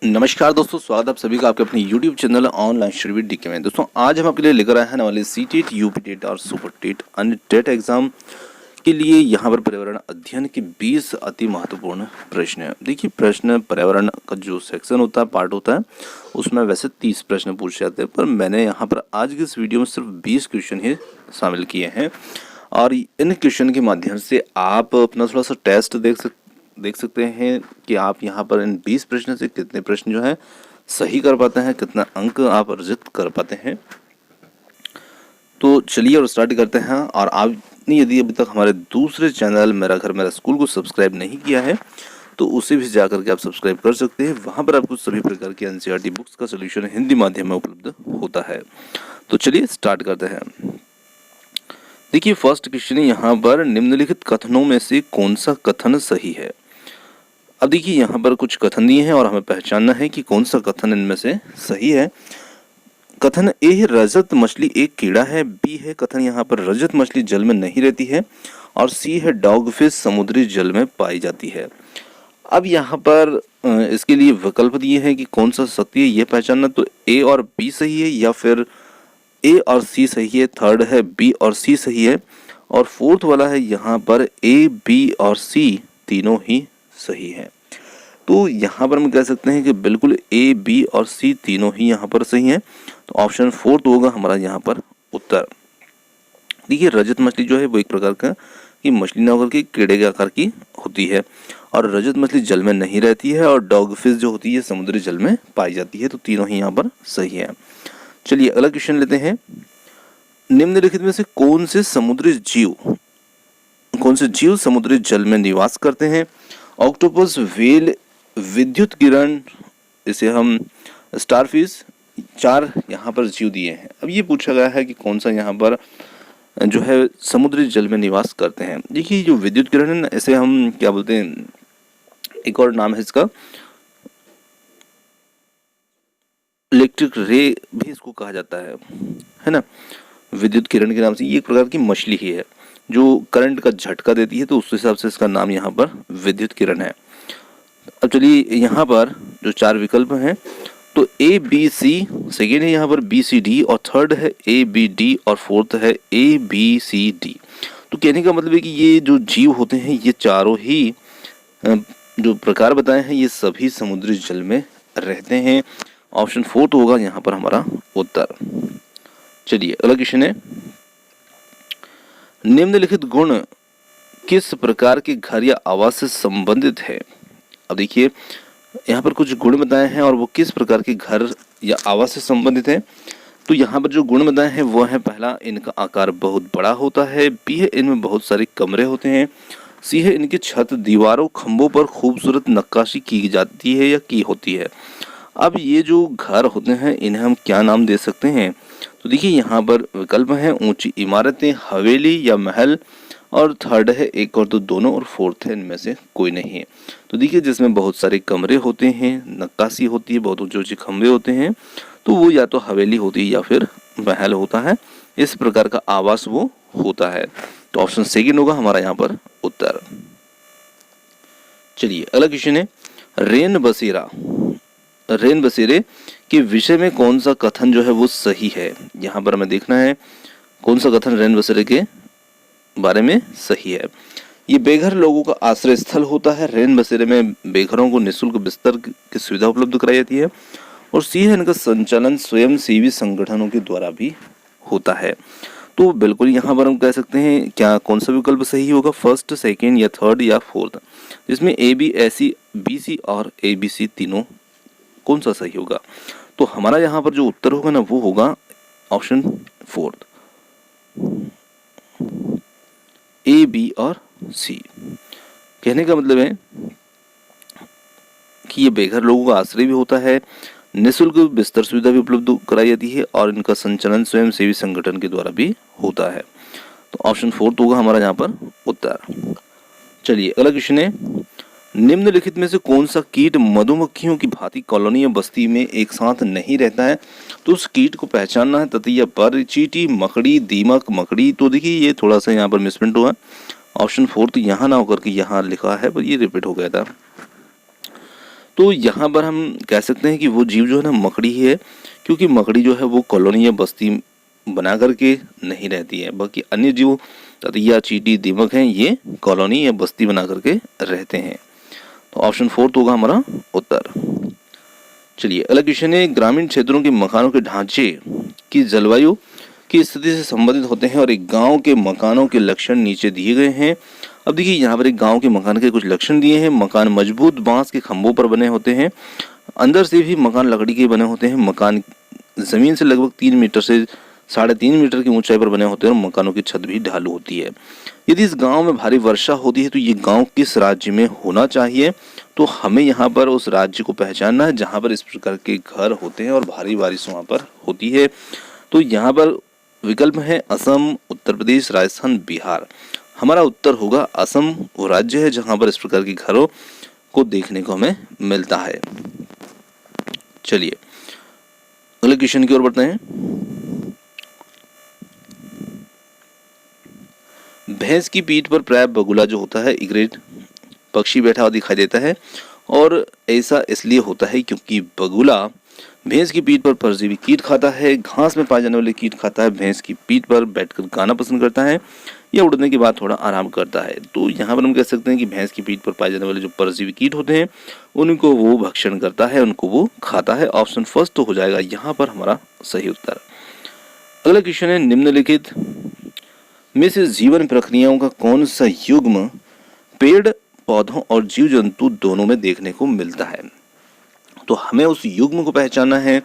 नमस्कार दोस्तों, स्वागत है आप सभी का आपके अपने YouTube channel online study DK में। दोस्तों आज हम आपके लिए लेकर आए हैं वाले सीटेट, यूपी टेट और सुपर टेट अन्य टेट एग्जाम के लिए यहाँ पर पर्यावरण अध्ययन के 20 अति महत्वपूर्ण प्रश्न है। देखिए, प्रश्न पर्यावरण का जो सेक्शन होता है, पार्ट होता है, उसमें वैसे 30 प्रश्न पूछे जाते हैं, पर मैंने यहाँ पर आज की इस वीडियो में सिर्फ 20 क्वेश्चन ही शामिल किए हैं और इन क्वेश्चन के माध्यम से आप अपना थोड़ा सा टेस्ट देख सकते हैं कि आप यहाँ पर इन 20 प्रश्न से कितने प्रश्न जो है सही कर पाते हैं, कितना अंक आप अर्जित कर पाते हैं। तो चलिए और स्टार्ट करते हैं। और आपने यदि अभी तक हमारे दूसरे चैनल मेरा घर मेरा स्कूल को सब्सक्राइब नहीं किया है तो उसे भी जाकर के आप सब्सक्राइब कर सकते हैं। वहाँ पर आपको सभी प्रकार की एनसीईआरटी बुक्स का सोल्यूशन हिंदी माध्यम में उपलब्ध होता है। तो चलिए स्टार्ट करते हैं। देखिए, फर्स्ट क्वेश्चन है यहाँ पर, निम्नलिखित कथनों में से कौन सा कथन सही है। अब देखिए, यहाँ पर कुछ कथन दिए हैं और हमें पहचानना है कि कौन सा कथन इनमें से सही है। कथन ए है, रजत मछली एक कीड़ा है। बी है कथन यहाँ पर, रजत मछली जल में नहीं रहती है। और सी है, डॉगफिश समुद्री जल में पाई जाती है। अब यहाँ पर इसके लिए विकल्प दिए हैं कि कौन सा सत्य है ये पहचानना। तो ए और बी सही है या फिर ए और सी सही है। थर्ड है बी और सी सही है। और फोर्थ वाला है यहाँ पर ए बी और सी तीनों ही सही है। तो यहाँ पर हम कह सकते हैं कि बिल्कुल ए बी और सी तीनों ही यहाँ पर सही हैं। तो ऑप्शन फोर्थ होगा हमारा यहाँ पर उत्तर। देखिए, रजत मछली जो है वो एक प्रकार का की मछली ना होकर के कीड़े के आकार की होती है और रजत मछली जल में नहीं रहती है और डॉगफिश जो होती है समुद्री जल में पाई जाती है। तो तीनों ही यहाँ पर सही है। चलिए अगला क्वेश्चन लेते हैं। निम्नलिखित में से कौन से जीव समुद्री जल में निवास करते हैं। ऑक्टोपस, व्हेल, विद्युत किरण, इसे हम स्टारफिश, 4 यहाँ पर जीव दिए हैं। अब ये पूछा गया है कि कौन सा यहाँ पर जो है समुद्री जल में निवास करते हैं। देखिए, जो विद्युत किरण है ना, इसे हम क्या बोलते हैं, एक और नाम है इसका, इलेक्ट्रिक रे भी इसको कहा जाता है ना। विद्युत किरण के नाम से ये एक प्रकार की मछली ही है जो करंट का झटका देती है, तो उस हिसाब से इसका नाम यहाँ पर विद्युत किरण है। अब चलिए यहाँ पर जो 4 विकल्प हैं, तो ए बी सी सेकेंड है, यहाँ पर बी सी डी, और थर्ड है ए बी डी, और फोर्थ है ए बी सी डी। तो कहने का मतलब है कि ये जो जीव होते हैं ये चारों ही जो प्रकार बताए हैं ये सभी समुद्री जल में रहते हैं। ऑप्शन फोर्थ होगा यहाँ पर हमारा उत्तर। चलिए अगला क्वेश्चन है, निम्नलिखित गुण किस प्रकार के घर या आवास से संबंधित है। अब देखिए, यहाँ पर कुछ गुण बताए हैं और वो किस प्रकार के घर या आवास से संबंधित है। तो यहाँ पर जो गुण बताए हैं वो है, पहला, इनका आकार बहुत बड़ा होता है। बी है, इनमें बहुत सारे कमरे होते हैं। सी है, इनकी छत, दीवारों, खंभों पर खूबसूरत नक्काशी की जाती है या की होती है। अब ये जो घर होते हैं इन्हें हम क्या नाम दे सकते हैं। तो देखिए, यहाँ पर विकल्प हैं, ऊंची इमारतें, हवेली या महल, और थर्ड है एक और दो दोनों, और फोर्थ है इनमें से कोई नहीं है। तो देखिए, जिसमें बहुत सारे कमरे होते हैं, नक्काशी होती है, बहुत ऊंचे ऊंचे खंभे होते हैं, तो वो या तो हवेली होती है या फिर महल होता है। इस प्रकार का आवास वो होता है। तो ऑप्शन सेकेंड होगा हमारा यहाँ पर उत्तर। चलिए अगला क्वेश्चन है, रेन बसेरे के विषय में कौन सा कथन जो है वो सही है। यहाँ पर हमें देखना है कौन सा कथन रेन बसेरे के बारे में सही है। ये बेघर लोगों का आश्रय स्थल होता है। रेन बसेरे में बेघरों को निःशुल्क बिस्तर की सुविधा उपलब्ध कराई जाती है। और सी है, इनका संचालन स्वयं सेवी संगठनों के द्वारा भी होता है। तो बिल्कुल यहाँ पर हम कह सकते हैं, क्या कौन सा विकल्प सही होगा, फर्स्ट, सेकेंड या थर्ड या फोर्थ, जिसमें ए बी ऐसी बी सी और ए बी सी तीनों कौन सा सही होगा। तो हमारा यहाँ पर जो उत्तर होगा ना वो होगा ऑप्शन फोर्थ, ए बी और सी। कहने का मतलब है कि ये बेघर लोगों का आश्रय भी होता है, निःशुल्क बिस्तर सुविधा भी उपलब्ध कराई जाती है और इनका संचालन स्वयं सेवी संगठन के द्वारा भी होता है। तो ऑप्शन फोर्थ होगा हमारा यहाँ पर उत्तर। चलिए अगला क्वेश्चन है, निम्नलिखित में से कौन सा कीट मधुमक्खियों की भांति कॉलोनी या बस्ती में एक साथ नहीं रहता है। तो उस कीट को पहचानना है, ततैया, पर, चींटी, मकड़ी, दीमक, मकड़ी। तो देखिए, ये थोड़ा सा यहाँ पर मिसप्रिंट हुआ, ऑप्शन फोर्थ यहाँ ना होकर के यहाँ लिखा है, पर ये रिपीट हो गया था। तो यहाँ पर हम कह सकते हैं कि वो जीव जो है ना मकड़ी ही है, क्योंकि मकड़ी जो है वो कॉलोनी या बस्ती बना करके नहीं रहती है। बाकी अन्य जीव ततैया, चींटी, दीमक हैं, ये कॉलोनी या बस्ती बना करके रहते हैं। तो ऑप्शन 4 होगा हमारा उत्तर। चलिए अगला क्वेश्चन है, ग्रामीण क्षेत्रों के मकानों के ढांचे की जलवायु की स्थिति से संबंधित होते हैं और एक गांव के मकानों के लक्षण नीचे दिए गए हैं। अब देखिए यहाँ पर एक गांव के मकान के कुछ लक्षण दिए हैं। मकान मजबूत बांस के खंभों पर बने होते हैं, अंदर से भी मकान लकड़ी के बने होते हैं, मकान जमीन से लगभग 3 मीटर से 3.5 मीटर की ऊंचाई पर बने होते हैं और मकानों की छत भी ढालू होती है। यदि इस गांव में भारी वर्षा होती है तो ये गांव किस राज्य में होना चाहिए? तो हमें यहाँ पर उस राज्य को पहचानना है जहाँ पर इस प्रकार के घर होते हैं और भारी बारिश वहाँ पर होती है। तो यहाँ पर विकल्प है असम, उत्तर प्रदेश, राजस्थान, बिहार। हमारा उत्तर होगा असम। वो राज्य है जहाँ पर इस प्रकार के घरों को देखने को हमें मिलता है। चलिए अगले क्वेश्चन की ओर बढ़ते हैं। भैंस की पीठ पर प्राय बगुला जो होता है इग्रेट पक्षी बैठा हुआ दिखाई देता है, और ऐसा इसलिए होता है क्योंकि बगुला भैंस की पीठ पर परजीवी कीट खाता है, घास में पाए जाने वाले कीट खाता है, भैंस की पीठ पर बैठकर गाना पसंद करता है या उड़ने के बाद थोड़ा आराम करता है। तो यहाँ पर हम कह सकते हैं कि भैंस की पीठ पर पाए जाने वाले जो परजीवी कीट होते हैं उनको वो भक्षण करता है, उनको वो खाता है। ऑप्शन फर्स्ट तो हो जाएगा यहाँ पर हमारा सही उत्तर। अगला क्वेश्चन है, निम्नलिखित में से जीवन प्रक्रियाओं का कौन सा युग्म पेड़ पौधों और जीव जंतु दोनों में देखने को मिलता है? तो हमें उस युग्म को पहचानना है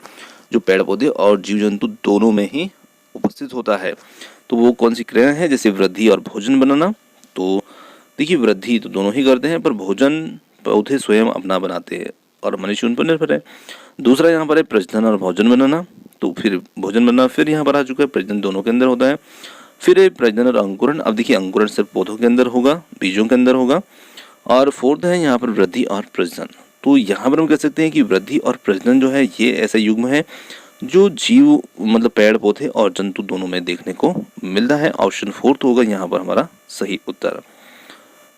जो पेड़ पौधे और जीव जंतु दोनों में ही उपस्थित होता है। तो वो कौन सी क्रिया है? जैसे वृद्धि और भोजन बनाना। तो देखिए वृद्धि तो दोनों ही करते हैं, पर भोजन पौधे स्वयं अपना बनाते हैं और मनुष्य उन पर निर्भर है। दूसरा यहाँ पर है प्रजनन और भोजन बनाना। तो फिर भोजन बनना फिर यहाँ पर आ चुका है, प्रजनन दोनों के अंदर होता है। फिर है प्रजनन और अंकुरण। अब देखिए अंकुरण सिर्फ पौधों के अंदर होगा, बीजों के अंदर होगा। और फोर्थ है यहाँ पर वृद्धि और प्रजनन। तो यहाँ पर हम कह सकते हैं कि वृद्धि और प्रजनन जो है ये ऐसा युग्म है जो जीव मतलब पेड़ पौधे और जंतु दोनों में देखने को मिलता है। ऑप्शन 4 होगा यहाँ पर हमारा सही उत्तर।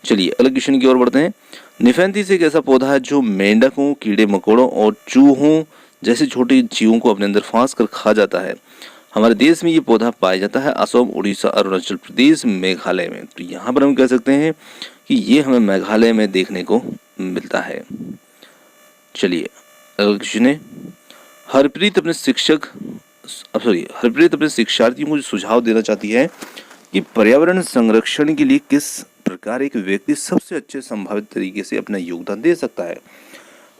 चलिए अगले क्वेश्चन की ओर बढ़ते हैं। निफेंथिस एक ऐसा पौधा है जो मेंढकों, कीड़े मकोड़ों और चूहों जैसे छोटे जीवों को अपने अंदर फांस कर खा जाता है। हमारे देश में ये पौधा पाया जाता है असम, उड़ीसा, अरुणाचल प्रदेश, मेघालय में। तो यहाँ पर हम कह सकते हैं कि ये हमें मेघालय में देखने को मिलता है। चलिए अगला क्वेश्चन है, हरप्रीत अपने शिक्षार्थियों को सुझाव देना चाहती है कि पर्यावरण संरक्षण के लिए किस प्रकार एक व्यक्ति सबसे अच्छे संभावित तरीके से अपना योगदान दे सकता है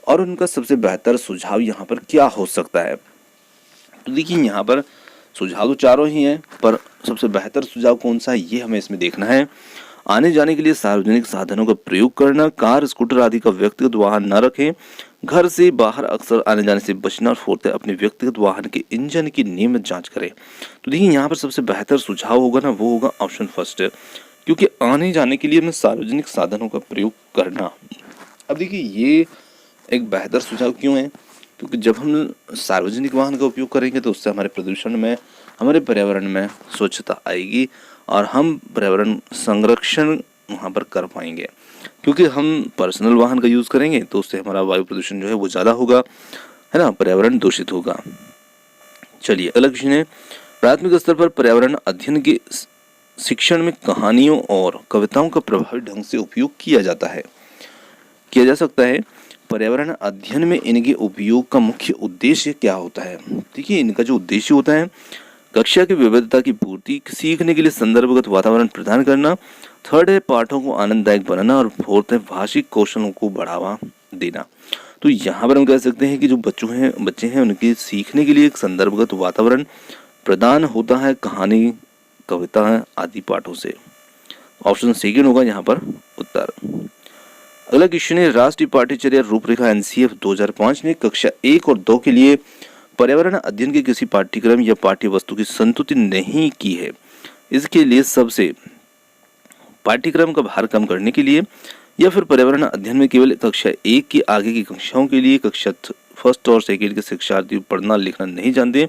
और उनका सबसे बेहतर सुझाव यहाँ पर क्या हो सकता है। तो देखिए यहाँ पर सुझाव तो चारों ही हैं, पर सबसे बेहतर सुझाव कौन सा है ये हमें इसमें देखना है। आने जाने के लिए सार्वजनिक साधनों का प्रयोग करना, कार, स्कूटर आदि का व्यक्तिगत वाहन न रखें, घर से बाहर अक्सर आने जाने से बचना, और फोर्थ है अपने व्यक्तिगत वाहन के इंजन की नियमित जांच करें। तो देखिए यहाँ पर सबसे बेहतर सुझाव होगा ना, वो होगा ऑप्शन फर्स्ट, क्योंकि आने जाने के लिए हमें सार्वजनिक साधनों का प्रयोग करना। अब देखिए ये एक बेहतर सुझाव क्यों है? क्योंकि जब हम सार्वजनिक वाहन का उपयोग करेंगे तो उससे हमारे प्रदूषण में, हमारे पर्यावरण में स्वच्छता आएगी और हम पर्यावरण संरक्षण वहाँ पर कर पाएंगे। क्योंकि हम पर्सनल वाहन का यूज़ करेंगे तो उससे हमारा वायु प्रदूषण जो है वो ज़्यादा होगा, है ना, पर्यावरण दूषित होगा। चलिए अगला क्वेश्चन है, प्राथमिक स्तर पर पर्यावरण अध्ययन के शिक्षण में कहानियों और कविताओं का प्रभावी ढंग से उपयोग किया जा सकता है। पर्यावरण अध्ययन में इनके उपयोग का मुख्य उद्देश्य क्या होता है? देखिए इनका जो उद्देश्य होता है कक्षा की विविधता की पूर्ति, सीखने के लिए संदर्भगत वातावरण प्रदान करना, थर्ड है पाठों को आनंददायक बनाना, और फोर्थ है भाषिक कौशलों को बढ़ावा देना। तो यहाँ पर हम कह सकते हैं कि जो बच्चे हैं उनके सीखने के लिए एक संदर्भगत वातावरण प्रदान होता है कहानी, कविता आदि पाठों से। ऑप्शन सेकंड होगा यहाँ पर उत्तर। अगला क्वेश्चन है, राष्ट्रीय पाठ्यचर्या रूपरेखा NCF 2005 ने कक्षा 1 और 2 के लिए पर्यावरण अध्ययन के किसी पाठ्यक्रम या पाठ्य वस्तु की संतुति नहीं की है। इसके लिए सबसे पाठ्यक्रम का भार कम करने के लिए, या फिर पर्यावरण अध्ययन में केवल कक्षा 1 की आगे की कक्षाओं के लिए कक्षा फर्स्ट और सेकेंड के शिक्षार्थी पढ़ना लिखना नहीं जानते,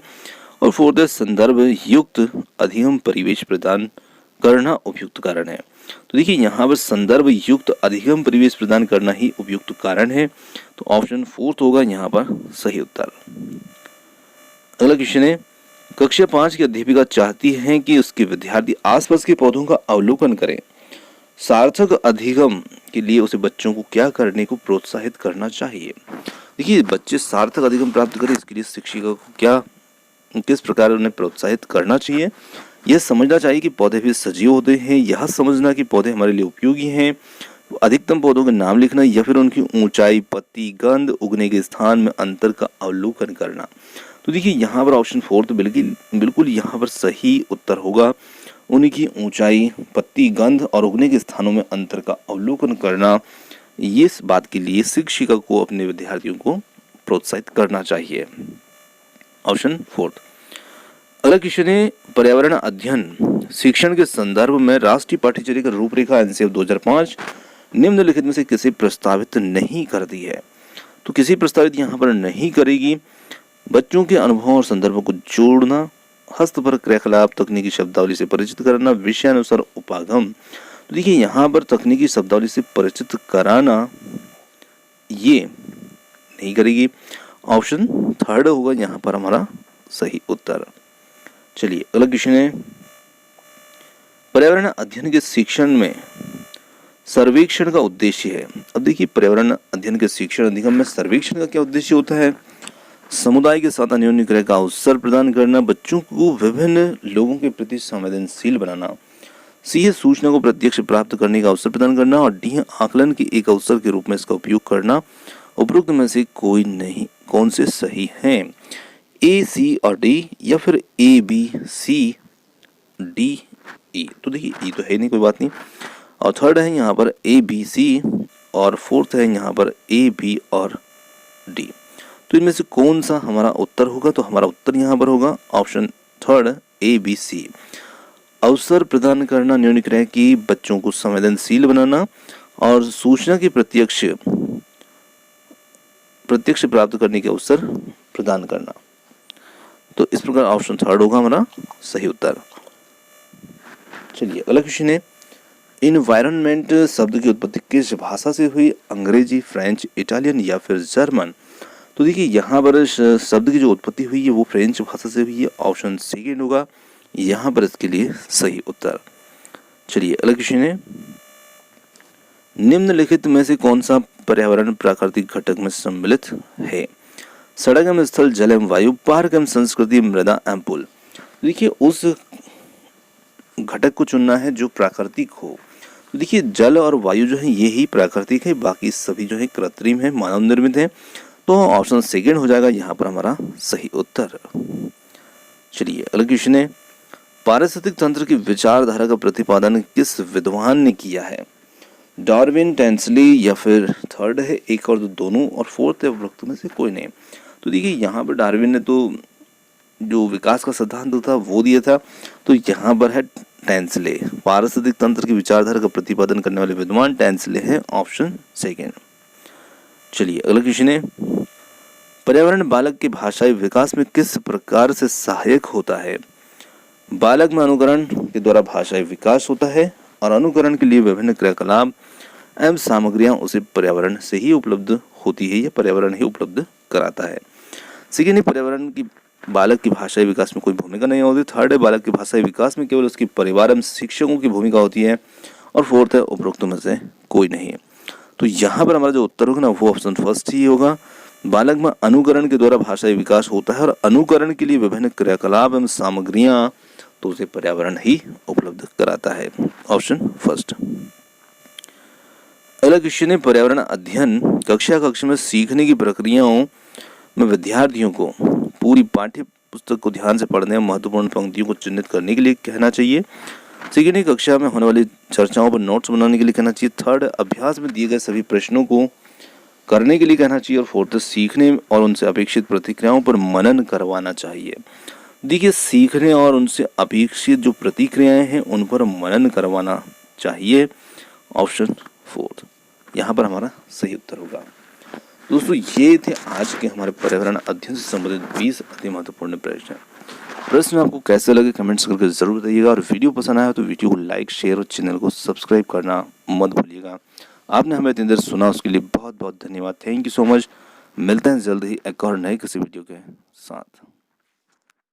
और फोर्थ संदर्भ युक्त अधिगम परिवेश प्रदान करना उपयुक्त कारण है। तो देखिए यहाँ पर संदर्भ युक्त अधिगम परिवेश प्रदान करना ही उपयुक्त कारण है। तो ऑप्शन 4 होगा यहाँ पर सही उत्तर। अगला क्वेश्चन है, कक्षा 5 की अध्यापिका चाहती है कि उसके विद्यार्थी आसपास के पौधों का अवलोकन करें। सार्थक अधिगम के लिए उसे बच्चों को क्या करने को प्रोत्साहित करना चाहिए। देखिए बच्चे सार्थक अधिगम प्राप्त करें, इसके लिए शिक्षिका को क्या किस प्रकार उन्हें प्रोत्साहित करना चाहिए। यह समझना चाहिए कि पौधे भी सजीव होते हैं, यह समझना कि पौधे हमारे लिए उपयोगी हैं, अधिकतम पौधों के नाम लिखना या फिर उनकी ऊंचाई, पत्ती, गंध, उगने के स्थान में अंतर का अवलोकन करना। तो देखिए यहाँ पर ऑप्शन 4 तो बिल्कुल यहाँ पर सही उत्तर होगा। उनकी ऊंचाई, पत्ती, गंध और उगने के स्थानों में अंतर का अवलोकन करना, ये इस बात के लिए शिक्षिका को अपने विद्यार्थियों को प्रोत्साहित करना चाहिए। ऑप्शन 4। अगला क्वेश्चन है, पर्यावरण अध्ययन शिक्षण के संदर्भ में राष्ट्रीय पाठ्यचर्या का रूपरेखा एनसीएफ 2005 निम्नलिखित में से किसे प्रस्तावित नहीं करती है। तो किसी प्रस्तावित यहाँ पर नहीं करेगी। बच्चों के अनुभवों और संदर्भों को जोड़ना, हस्तपर क्रियाकलाप, तकनीकी शब्दावली से परिचित कराना, विषयानुसार उपागम। तो देखिए यहाँ पर तकनीकी शब्दावली से परिचित कराना ये नहीं करेगी। ऑप्शन 3 होगा यहाँ पर हमारा सही उत्तर। चलिए अगला क्वेश्चन है, पर्यावरण अध्ययन के शिक्षण में सर्वेक्षण का उद्देश्य है। अब देखिए पर्यावरण अध्ययन के शिक्षण अधिगम में सर्वेक्षण का क्या उद्देश्य होता है। समुदाय के साथ अन्योन्य क्रिया का अवसर प्रदान करना, बच्चों को विभिन्न लोगों के प्रति संवेदनशील बनाना, सी है सूचना को प्रत्यक्ष प्राप्त करने का अवसर प्रदान करना और डी है आकलन के एक अवसर के रूप में इसका उपयोग करना। उपरोक्त में से कोई नहीं, कौन से सही हैं, ए, सी और डी या फिर ए, बी, सी, डी, ई। तो देखिए ई तो है नहीं, कोई बात नहीं। और थर्ड है यहाँ पर ए, बी, सी और फोर्थ है यहाँ पर ए, बी और डी। तो इनमें से कौन सा हमारा उत्तर होगा। तो हमारा उत्तर यहाँ पर होगा ऑप्शन 3 ए, बी, सी। अवसर प्रदान करना, न्यून क्रिया की बच्चों को संवेदनशील बनाना और सूचना की प्रत्यक्ष प्राप्त करने के अवसर प्रदान करना। तो इस प्रकार ऑप्शन 3 होगा हमारा सही उत्तर। चलिए अगला क्वेश्चन है, इन्वायरमेंट शब्द की उत्पत्ति किस भाषा से हुई, अंग्रेजी, फ्रेंच, इटालियन या फिर जर्मन। तो देखिए यहाँ पर शब्द की जो उत्पत्ति हुई है वो फ्रेंच भाषा से हुई है। ऑप्शन 2 होगा यहाँ पर इसके लिए सही उत्तर। चलिए अगला क्वेश्चन है, निम्नलिखित में से कौन सा पर्यावरण प्राकृतिक घटक में सम्मिलित है। सड़क एवं स्थल, जल एवं वायु, पार्क एवं संस्कृति, मृदा एवं पुल। देखिए उस घटक को चुनना है जो प्राकृतिक हो। तो देखिए जल और वायु जो है ये ही प्राकृतिक है, बाकी सभी जो है कृत्रिम है, मानव निर्मित है। तो ऑप्शन 2 हो जाएगा यहाँ पर हमारा सही उत्तर। चलिए अगला क्वेश्चन है, पारिस्थितिक तंत्र की विचारधारा का प्रतिपादन किस विद्वान ने किया है। डार्विन, टेंसली या फिर थर्ड है एक और दोनों और फोर्थ है उपरोक्त में से कोई नहीं। तो देखिए यहाँ पर डार्विन ने तो जो विकास का सिद्धांत था वो दिया था। तो यहाँ पर है टेंसले। पारिस्थितिक तंत्र की विचारधारा का प्रतिपादन करने वाले विद्वान टेंसले है, ऑप्शन 2। चलिए अगला क्वेश्चन है, पर्यावरण बालक के भाषाई विकास में किस प्रकार से सहायक होता है। बालक में अनुकरण के द्वारा भाषाई विकास होता है और अनुकरण के लिए विभिन्न क्रियाकलाप एवं सामग्रियां उसे पर्यावरण से ही उपलब्ध होती है या पर्यावरण ही उपलब्ध कराता है। सेकेंड, पर्यावरण की बालक की भाषाई विकास में कोई भूमिका नहीं होती। थर्ड है, बालक के भाषाई विकास में केवल उसकी परिवार एवं शिक्षकों की भूमिका होती है। और फोर्थ है, उपरोक्त में से कोई नहीं है। तो यहाँ पर हमारा जो उत्तर होगा ना वो ऑप्शन फर्स्ट ही होगा। बालक में अनुकरण के द्वारा भाषाई विकास होता है और अनुकरण के लिए विभिन्न क्रियाकलाप एवं सामग्रियां तो उसे पर्यावरण ही उपलब्ध कराता है, ऑप्शन फर्स्ट। अगला क्वेश्चन है, पर्यावरण अध्ययन कक्ष में सीखने की प्रक्रियाओं में विद्यार्थियों को पूरी पाठ्य पुस्तक को ध्यान से पढ़ने और महत्वपूर्ण पंक्तियों को चिन्हित करने के लिए कहना चाहिए। सेकेंड, कक्षा में होने वाली चर्चाओं पर नोट्स बनाने के लिए कहना चाहिए। थर्ड, अभ्यास में दिए गए सभी प्रश्नों को करने के लिए कहना चाहिए। और फोर्थ, सीखने और उनसे अपेक्षित प्रतिक्रियाओं पर मनन करवाना चाहिए। देखिए सीखने और उनसे अपेक्षित जो प्रतिक्रियाएं हैं उन पर मनन करवाना चाहिए, ऑप्शन 4 यहाँ पर हमारा सही उत्तर होगा। दोस्तों ये थे आज के हमारे पर्यावरण अध्ययन से संबंधित 20 अति महत्वपूर्ण प्रश्न। प्रश्न आपको कैसे लगे कमेंट्स करके ज़रूर बताइएगा, और वीडियो पसंद आया तो वीडियो को लाइक, शेयर और चैनल को सब्सक्राइब करना मत भूलिएगा। आपने हमें इतनी देर सुना उसके लिए बहुत बहुत धन्यवाद। Thank you so much. मिलते हैं जल्द ही एक और नए किसी वीडियो के साथ।